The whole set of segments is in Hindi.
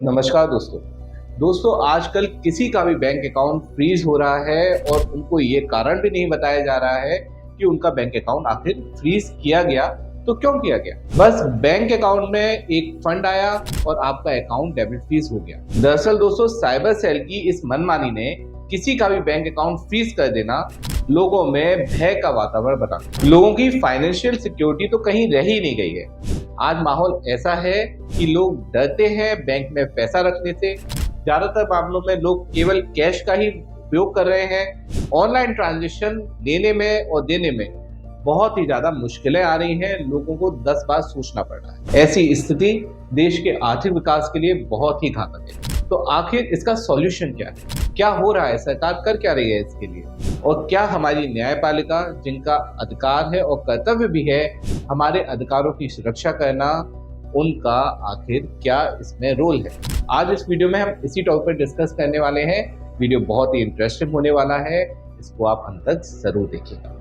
नमस्कार दोस्तों आजकल किसी का भी बैंक अकाउंट फ्रीज हो रहा है और उनको ये कारण भी नहीं बताया जा रहा है कि उनका बैंक अकाउंट आखिर फ्रीज किया गया तो क्यों किया गया। बस बैंक अकाउंट में एक फंड आया और आपका अकाउंट डेबिट फ्रीज हो गया। दरअसल दोस्तों साइबर सेल की इस मनमानी ने किसी का भी बैंक अकाउंट फ्रीज कर देना लोगों में भय का वातावरण बना। लोगों की फाइनेंशियल सिक्योरिटी तो कहीं रह ही नहीं गई है। आज माहौल ऐसा है कि लोग डरते हैं बैंक में पैसा रखने से। ज्यादातर मामलों में लोग केवल कैश का ही उपयोग कर रहे हैं। ऑनलाइन ट्रांजैक्शन लेने में और देने में बहुत ही ज्यादा मुश्किलें आ रही हैं। लोगों को 10 बार सोचना पड़ रहा है। ऐसी स्थिति देश के आर्थिक विकास के लिए बहुत ही घातक है। तो आखिर इसका सॉल्यूशन क्या है? क्या हो रहा है? सरकार कर क्या रही है इसके लिए? और क्या हमारी न्यायपालिका, जिनका अधिकार है और कर्तव्य भी है हमारे अधिकारों की सुरक्षा करना, उनका आखिर क्या इसमें रोल है? आज इस वीडियो में हम इसी टॉपिक पर डिस्कस करने वाले हैं। वीडियो बहुत ही इंटरेस्टिंग होने वाला है, इसको आप अंत तक जरूर देखिएगा।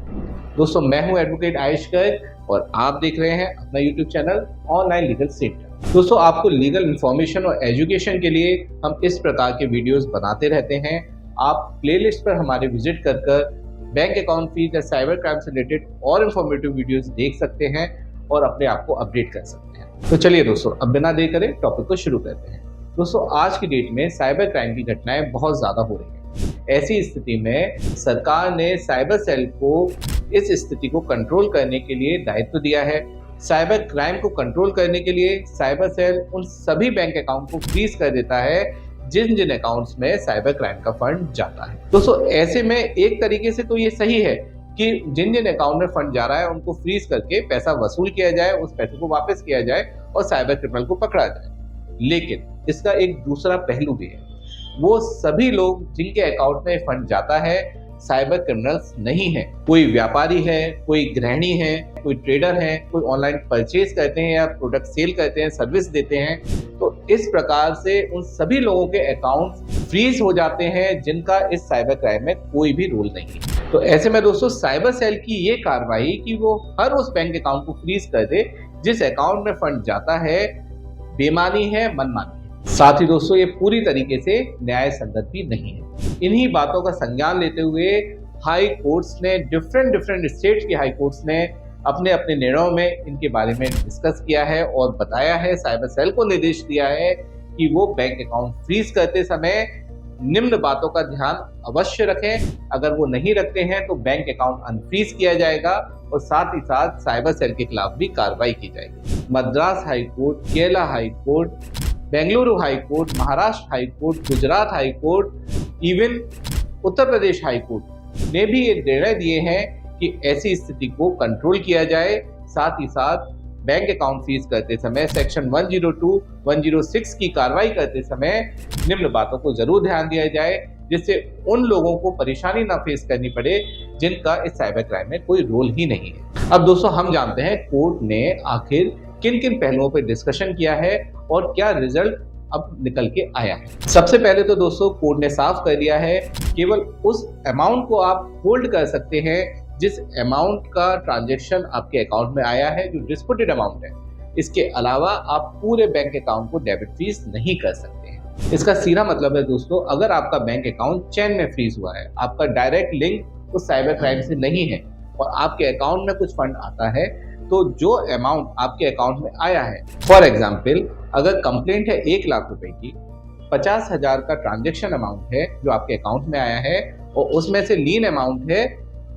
दोस्तों मैं हूं एडवोकेट आयुष गर्ग और आप देख रहे हैं अपना YouTube channel online legal centre. दोस्तों आपको लीगल इंफॉर्मेशन और एजुकेशन के लिए हम इस प्रकार के वीडियोस बनाते रहते हैं। आप प्लेलिस्ट पर हमारे विजिट कर बैंक अकाउंट फीस या साइबर क्राइम से रिलेटेड और इन्फॉर्मेटिव वीडियोस देख सकते हैं और अपने आप को अपडेट कर सकते हैं। तो चलिए दोस्तों अब बिना देर करे टॉपिक को शुरू करते हैं। दोस्तों आज की डेट में साइबर क्राइम की घटनाएं बहुत ज्यादा हो रही हैं। ऐसी स्थिति में सरकार ने साइबर सेल को इस स्थिति को कंट्रोल करने के लिए दायित्व दिया है। साइबर क्राइम को कंट्रोल करने के लिए साइबर सेल उन सभी बैंक अकाउंट को फ्रीज कर देता है जिन जिन अकाउंट्स में साइबर क्राइम का फंड जाता है। दोस्तों ऐसे में एक तरीके से तो ये सही है कि जिन जिन अकाउंट में फंड जा रहा है उनको फ्रीज करके पैसा वसूल किया जाए, उस पैसे को वापस किया जाए और साइबर क्रिमिनल को पकड़ा जाए। लेकिन इसका एक दूसरा पहलू भी है। वो सभी लोग जिनके अकाउंट में फंड जाता है साइबर क्रिमिनल्स नहीं है। कोई व्यापारी है, कोई गृहिणी है, कोई ट्रेडर है, कोई ऑनलाइन परचेज करते हैं या प्रोडक्ट सेल करते हैं, सर्विस देते हैं। तो इस प्रकार से उन सभी लोगों के अकाउंट फ्रीज हो जाते हैं जिनका इस साइबर क्राइम में कोई भी रोल नहीं है। तो ऐसे में दोस्तों साइबर सेल की ये कार्रवाई कि वो हर उस बैंक अकाउंट को फ्रीज कर दे जिस अकाउंट में फंड जाता है, बेमानी है, मनमानी है। साथ ही दोस्तों ये पूरी तरीके से न्याय संगत भी नहीं है। इन्हीं बातों का संज्ञान लेते हुए हाई कोर्ट्स ने डिफरेंट स्टेट्स की हाई कोर्ट्स ने अपने अपने निर्णयों में इनके बारे में डिस्कस किया है और बताया है, साइबर सेल को निर्देश दिया है कि वो बैंक अकाउंट फ्रीज करते समय निम्न बातों का ध्यान अवश्य रखें। अगर वो नहीं रखते हैं तो बैंक अकाउंट अनफ्रीज किया जाएगा और साथ ही साथ साइबर सेल के खिलाफ भी कार्रवाई की जाएगी। Madras high court, Kerala high court, Bengaluru high court, Maharashtra high court, Gujarat high court, even Uttar Pradesh high court ने भी ये निर्णय दिए हैं कि ऐसी स्थिति को कंट्रोल किया जाए। साथ ही साथ बैंक अकाउंट फ्रीज करते समय सेक्शन 102, 106 की कार्रवाई करते समय निम्न बातों को जरूर ध्यान दिया जाए जिससे उन लोगों को परेशानी ना फेस करनी पड़े जिनका इस साइबर क्राइम में कोई रोल ही नहीं है। अब दोस्तों हम जानते हैं कोर्ट ने आखिर किन किन पहलुओं पर डिस्कशन किया है और क्या रिजल्ट अब निकल के आया है। सबसे पहले तो दोस्तों कोर्ट ने साफ कर दिया है केवल उस अमाउंट को आप होल्ड कर सकते हैं जिस अमाउंट का ट्रांजैक्शन आपके अकाउंट में आया है, जो डिस्प्यूटेड अमाउंट है। इसके अलावा आप पूरे बैंक अकाउंट को डेबिट फ्रीज नहीं कर सकते हैं। इसका सीधा मतलब है दोस्तों अगर आपका बैंक अकाउंट चेन में फ्रीज हुआ है, आपका डायरेक्ट लिंक उस साइबर क्राइम से नहीं है और आपके अकाउंट में कुछ फंड आता है, तो जो अमाउंट आपके अकाउंट में आया है, फॉर एग्जाम्पल अगर कंप्लेंट है 1 लाख रुपए की, 50,000 का ट्रांजेक्शन अमाउंट है जो आपके अकाउंट में आया है और उसमें से लीन अमाउंट है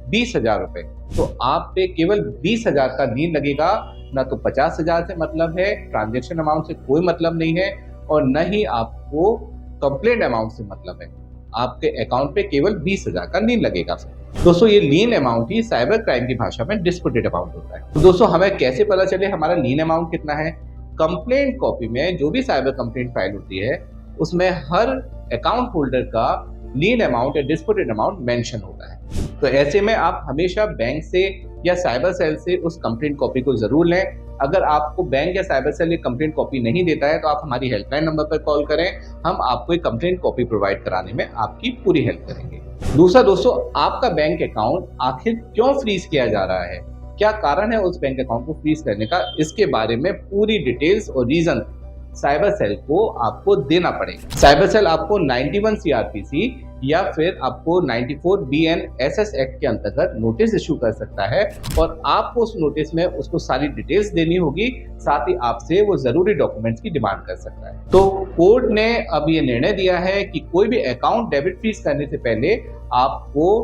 20,000 रुपए, तो आप पे केवल 20,000 का लीन लगेगा। ना तो 50,000 से मतलब है, ट्रांजेक्शन अमाउंट से कोई मतलब नहीं है और न ही आपको कंप्लेंट अमाउंट से मतलब है। आपके अकाउंट पे केवल 20,000 का लीन लगेगा। दोस्तों ये लीन अमाउंट ही साइबर क्राइम की भाषा में डिस्प्यूटेड अमाउंट होता है। तो दोस्तों हमें कैसे पता चले हमारा लीन अमाउंट कितना है? कंप्लेंट कॉपी में जो भी साइबर कंप्लेंट फाइल होती है उसमें हर अकाउंट होल्डर का लीन अमाउंट या डिस्प्यूटेड अमाउंट मेंशन होता है। तो ऐसे में आप हमेशा बैंक से या साइबर सेल से उस कंप्लेंट कॉपी को जरूर लें। अगर आपको बैंक या साइबर सेल ये कंप्लेंट कॉपी नहीं देता है तो आप हमारी हेल्पलाइन नंबर पर कॉल करें, हम आपको एक कंप्लेंट कॉपी प्रोवाइड कराने में आपकी पूरी हेल्प करेंगे। दूसरा दोस्तों आपका बैंक अकाउंट आखिर क्यों फ्रीज किया जा रहा है, क्या कारण है उस बैंक अकाउंट को फ्रीज करने का, इसके बारे में पूरी डिटेल्स और रीजन साइबर सेल को आपको देना पड़ेगा। साइबर सेल आपको 91 CRPC या फिर आपको 94 BNSS एक्ट के अंतर्गत नोटिस इशू कर सकता है और आपको उस नोटिस में उसको सारी डिटेल्स देनी होगी, साथ ही आपसे वो जरूरी डॉक्यूमेंट्स की डिमांड कर सकता है। तो कोर्ट ने अब ये निर्णय दिया है कि कोई भी अकाउंट डेबिट फ्रीज करने से पहले आपको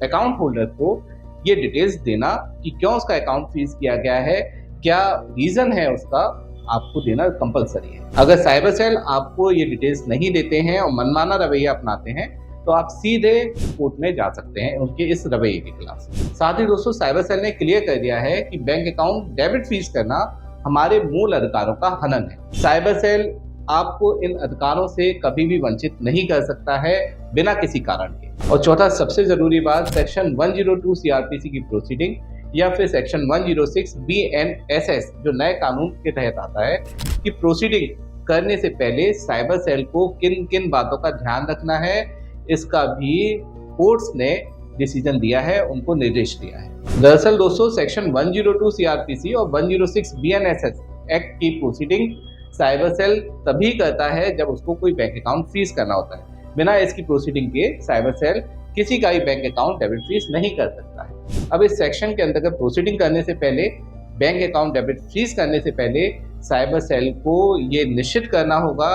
अकाउंट होल्डर को ये डिटेल्स देना कि क्यों उसका अकाउंट फ्रीज किया गया है, क्या रीजन है उसका, आपको देना कंपलसरी है। अगर साइबर सेल आपको ये डिटेल्स नहीं देते हैं और मनमाना रवैया अपनाते हैं तो आप सीधे कोर्ट में जा सकते हैं उनके इस रवैये के खिलाफ। साथ ही दोस्तों, साइबर सेल ने क्लियर कर दिया है कि बैंक अकाउंट डेबिट फ्रीज करना हमारे मूल अधिकारों का हनन है। साइबर सेल आपको इन अधिकारों से कभी भी वंचित नहीं कर सकता है बिना किसी कारण के। और चौथा सबसे जरूरी बात, सेक्शन 102 CRPC की प्रोसीडिंग या फिर सेक्शन 106 BNSS जो नए कानून के तहत आता है कि प्रोसीडिंग करने से पहले साइबर सेल को किन किन बातों का ध्यान रखना है, इसका भी कोर्ट्स ने डिसीजन दिया है, उनको निर्देश दिया है। दरअसल दोस्तों, सेक्शन 102 CRPC और 106 BNSS एक्ट की प्रोसीडिंग साइबर सेल तभी करता है जब उसको कोई बैंक अकाउंट फ्रीज करना होता है। बिना इसकी प्रोसीडिंग के साइबर सेल किसी का भी बैंक अकाउंट डेबिट फ्रीज नहीं कर सकता है। अब इस सेक्शन के अंतर्गत प्रोसीडिंग करने से पहले, बैंक अकाउंट डेबिट फ्रीज करने से पहले साइबर सेल को ये निश्चित करना होगा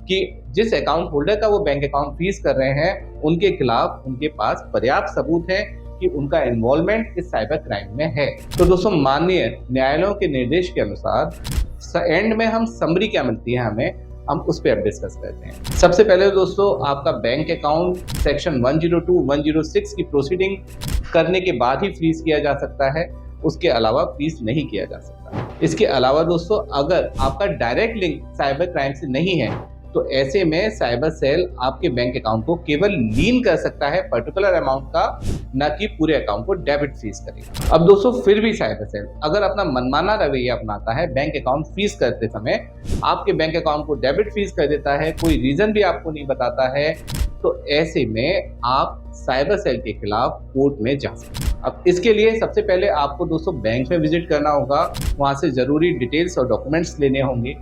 कि जिस अकाउंट होल्डर का वो बैंक अकाउंट फ्रीज कर रहे हैं उनके खिलाफ उनके पास पर्याप्त सबूत है कि उनका इन्वॉल्वमेंट इस साइबर क्राइम में है। तो दोस्तों, माननीय न्यायालयों के निर्देश के अनुसार एंड में हम समरी क्या मिलती है हमें, हम उस पर अब डिस्कस करते हैं। सबसे पहले दोस्तों, आपका बैंक अकाउंट सेक्शन 102, 106 की प्रोसीडिंग करने के बाद ही फ्रीज किया जा सकता है, उसके अलावा फ्रीज नहीं किया जा सकता। इसके अलावा दोस्तों, अगर आपका डायरेक्ट लिंक साइबर क्राइम से नहीं है तो ऐसे में साइबर सेल आपके बैंक अकाउंट को केवल लीन कर सकता है पर्टिकुलर अमाउंट का, न कि पूरे अकाउंट को डेबिट फ्रीज करेगा। अब दोस्तों, फिर भी साइबर सेल अगर अपना मनमाना रवैया अपनाता है बैंक अकाउंट फ्रीज करते समय, आपके बैंक अकाउंट को डेबिट फ्रीज कर देता है, कोई रीजन भी आपको नहीं बताता है, तो ऐसे में आप साइबर सेल के खिलाफ कोर्ट में जा सकते हैं। अब इसके लिए सबसे पहले आपको दोस्तों बैंक में विजिट करना होगा, वहां से जरूरी डिटेल्स और डॉक्यूमेंट्स लेने होंगे।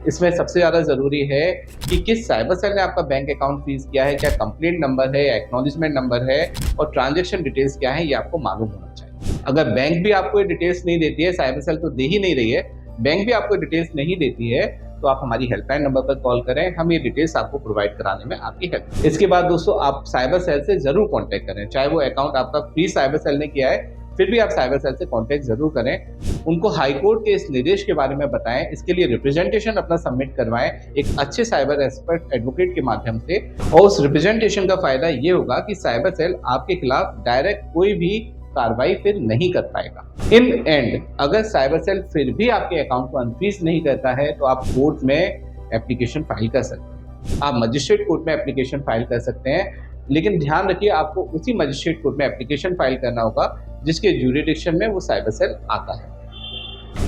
इसमें सबसे ज़्यादा ज़रूरी है कि किस साइबर सेल ने आपका बैंक अकाउंट फ्रीज किया है, क्या कंप्लेंट नंबर है, एक्नॉलेजमेंट नंबर है और ट्रांजैक्शन डिटेल्स क्या है, ये आपको मालूम होना चाहिए। अगर बैंक भी आपको ये डिटेल्स नहीं देती है, साइबर सेल तो दे ही नहीं रही है, बैंक भी आपको डिटेल्स नहीं देती है, तो आप हमारी हेल्पलाइन नंबर पर कॉल करें, हम ये डिटेल्स आपको प्रोवाइड कराने में आपकी हेल्प। इसके बाद दोस्तों, आप साइबर सेल से जरूर कॉन्टैक्ट करें, चाहे वो अकाउंट आपका फ्री साइबर सेल ने किया है, फिर भी आप साइबर सेल से कांटेक्ट जरूर करें। उनको हाई कोर्ट के इस निर्देश के बारे में बताएं, इसके लिए रिप्रेजेंटेशन अपना सबमिट करवाएं एक अच्छे साइबर एक्सपर्ट एडवोकेट के माध्यम से, और उस रिप्रेजेंटेशन का फायदा ये होगा कि साइबर सेल आपके खिलाफ डायरेक्ट कोई भी कार्रवाई फिर नहीं कर पाएगा। इन एंड, अगर साइबर सेल फिर भी आपके अकाउंट को अनफ्रीज नहीं करता है तो आप कोर्ट में एप्लीकेशन फाइल कर सकते हैं। आप मजिस्ट्रेट कोर्ट में एप्लीकेशन फाइल कर सकते हैं, लेकिन ध्यान रखिए आपको उसी मजिस्ट्रेट कोर्ट में एप्लीकेशन फाइल करना होगा जिसके ज्यूरिडिक्शन में वो साइबर सेल आता है।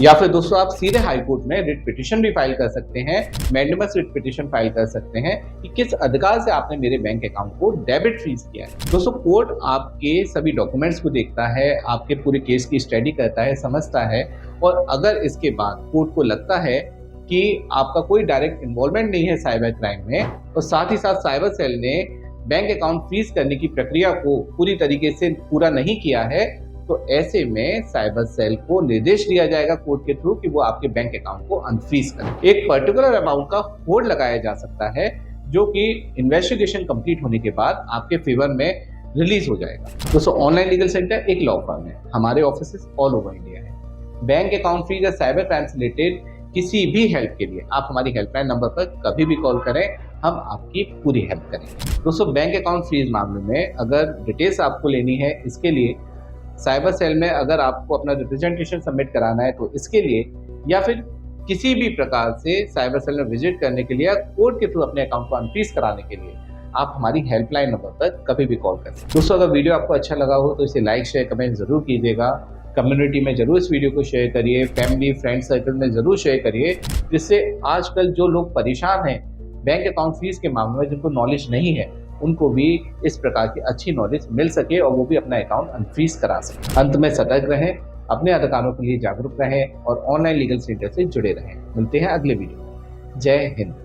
या फिर दोस्तों, आप सीधे हाई कोर्ट में रिट पिटीशन भी फाइल कर सकते हैं, मैंडेमस रिट पिटीशन फाइल कर सकते हैं कि किस अधिकार से आपने मेरे बैंक अकाउंट को डेबिट फ्रीज किया है। दोस्तों, कोर्ट आपके सभी डॉक्यूमेंट्स को देखता है, आपके पूरे केस की स्टडी करता है, समझता है, और अगर इसके बाद कोर्ट को लगता है कि आपका कोई डायरेक्ट इन्वॉल्वमेंट नहीं है साइबर क्राइम में, और साथ ही साथ साइबर सेल ने बैंक अकाउंट फ्रीज करने की प्रक्रिया को पूरी तरीके से पूरा नहीं किया है, तो ऐसे में साइबर सेल को निर्देश दिया जाएगा कोर्ट के थ्रू कि वो आपके बैंक अकाउंट को अनफ्रीज करें। एक पर्टिकुलर अमाउंट का होल्ड लगाया जा सकता है जो कि इन्वेस्टिगेशन कंप्लीट होने के बाद आपके फेवर में रिलीज हो जाएगा। दोस्तों, ऑनलाइन लीगल सेंटर एक लॉ फर्म है, हमारे ऑफिसेस ऑल ओवर इंडिया है। बैंक अकाउंट फ्रीज या साइबर क्राइम से रिलेटेड किसी भी हेल्प के लिए आप हमारी हेल्पलाइन नंबर पर कभी भी कॉल करें, हम आपकी पूरी हेल्प करेंगे। दोस्तों, बैंक अकाउंट फ्रीज मामले में अगर डिटेल्स आपको लेनी है, इसके लिए साइबर सेल में अगर आपको अपना रिप्रेजेंटेशन सबमिट कराना है तो इसके लिए, या फिर किसी भी प्रकार से साइबर सेल में विजिट करने के लिए, कोर्ट के थ्रू अपने अकाउंट को अनफ्रीज कराने के लिए, आप हमारी हेल्पलाइन नंबर पर कभी भी कॉल कर सकते हैं। दोस्तों, अगर वीडियो आपको अच्छा लगा हो तो इसे लाइक शेयर कमेंट जरूर कीजिएगा, कम्युनिटी में जरूर इस वीडियो को शेयर करिए, फैमिली फ्रेंड सर्कल में जरूर शेयर करिए, जिससे आजकल जो लोग परेशान हैं बैंक अकाउंट फीस के मामले में, जिनको नॉलेज नहीं है, उनको भी इस प्रकार की अच्छी नॉलेज मिल सके और वो भी अपना अकाउंट अनफ्रीज करा सके। अंत में सतर्क रहें, अपने अधिकारों के लिए जागरूक रहें और ऑनलाइन लीगल सेंटर से जुड़े रहें। मिलते हैं अगले वीडियो में। जय हिंद।